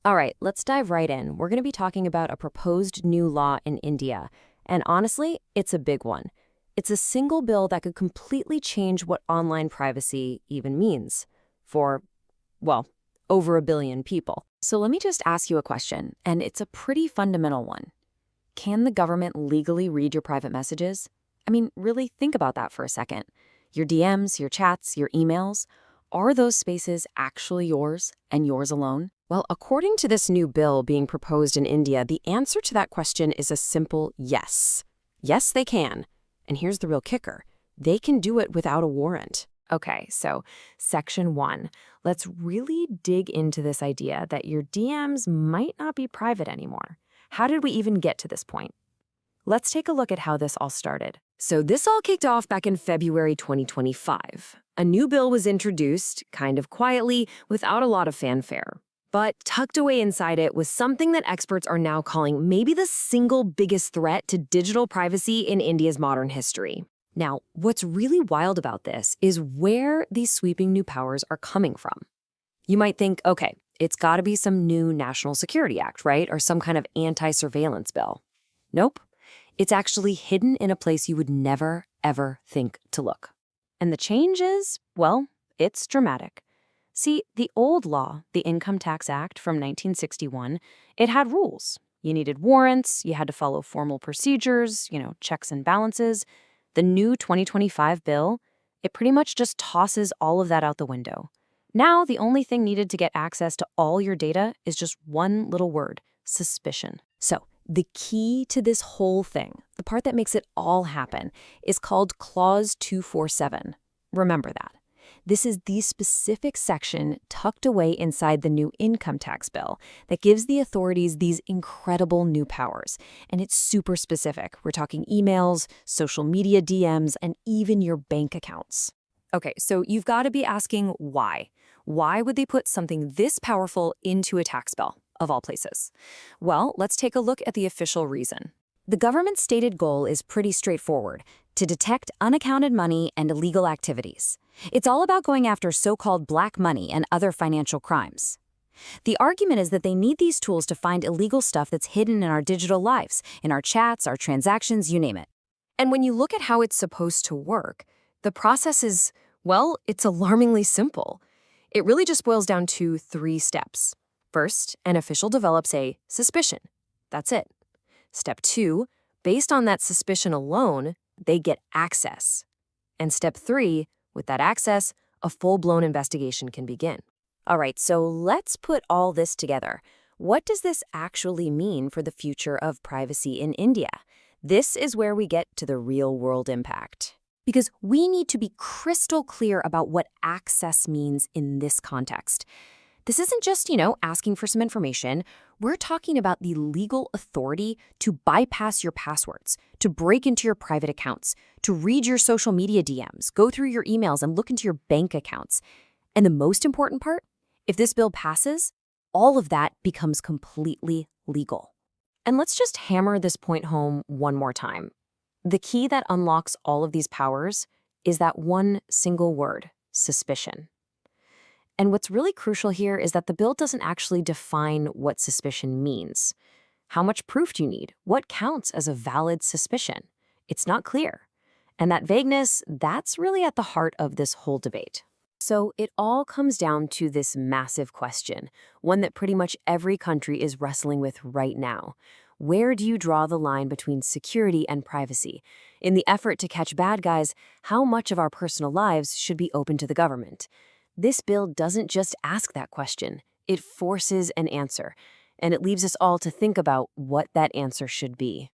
All right, let's dive right in. We're going to be talking about a proposed new law in India. And honestly, it's a big one. It's a single bill that could completely change what online privacy even means for, well, over a billion people. So let me just ask you a question, and it's a pretty fundamental one. Can the government legally read your private messages? I mean, really think about that for a second. Your DMs, your chats, your emails, are those spaces actually yours and yours alone? Well, according to this new bill being proposed in India, the answer to that question is a simple yes. Yes, they can. And here's the real kicker. They can do it without a warrant. Okay, so Section 1. Let's really dig into this idea that your DMs might not be private anymore. How did we even get to this point? Let's take a look at how this all started. So this all kicked off back in February 2025. A new bill was introduced, kind of quietly, without a lot of fanfare. But tucked away inside it was something that experts are now calling maybe the single biggest threat to digital privacy in India's modern history. Now, what's really wild about this is where these sweeping new powers are coming from. You might think, okay, it's got to be some new National Security Act, right? Or some kind of anti-surveillance bill. Nope. It's actually hidden in a place you would never, ever think to look. And the change is, well, it's dramatic. See, the old law, the Income Tax Act from 1961, it had rules. You needed warrants, you had to follow formal procedures, checks and balances. The new 2025 bill, it pretty much just tosses all of that out the window. Now, the only thing needed to get access to all your data is just one little word: suspicion. So, the key to this whole thing, the part that makes it all happen, is called Clause 247. Remember that. This is the specific section tucked away inside the new income tax bill that gives the authorities these incredible new powers. And it's super specific. We're talking emails, social media DMs, and even your bank accounts. Okay, so you've got to be asking why. Why would they put something this powerful into a tax bill, of all places? Well, let's take a look at the official reason. The government's stated goal is pretty straightforward: to detect unaccounted money and illegal activities. It's all about going after so-called black money and other financial crimes. The argument is that they need these tools to find illegal stuff that's hidden in our digital lives, in our chats, our transactions, you name it. And when you look at how it's supposed to work, the process is, well, it's alarmingly simple. It really just boils down to 3 steps. First, an official develops a suspicion. That's it. Step 2, based on that suspicion alone, they get access. And step 3, with that access, a full-blown investigation can begin. All right, so let's put all this together. What does this actually mean for the future of privacy in India? This is where we get to the real-world impact. Because we need to be crystal clear about what access means in this context. This isn't just, asking for some information. We're talking about the legal authority to bypass your passwords, to break into your private accounts, to read your social media DMs, go through your emails, and look into your bank accounts. And the most important part, if this bill passes, all of that becomes completely legal. And let's just hammer this point home one more time. The key that unlocks all of these powers is that one single word: suspicion. And what's really crucial here is that the bill doesn't actually define what suspicion means. How much proof do you need? What counts as a valid suspicion? It's not clear. And that vagueness, that's really at the heart of this whole debate. So it all comes down to this massive question, one that pretty much every country is wrestling with right now. Where do you draw the line between security and privacy? In the effort to catch bad guys, how much of our personal lives should be open to the government? This bill doesn't just ask that question, it forces an answer, and it leaves us all to think about what that answer should be.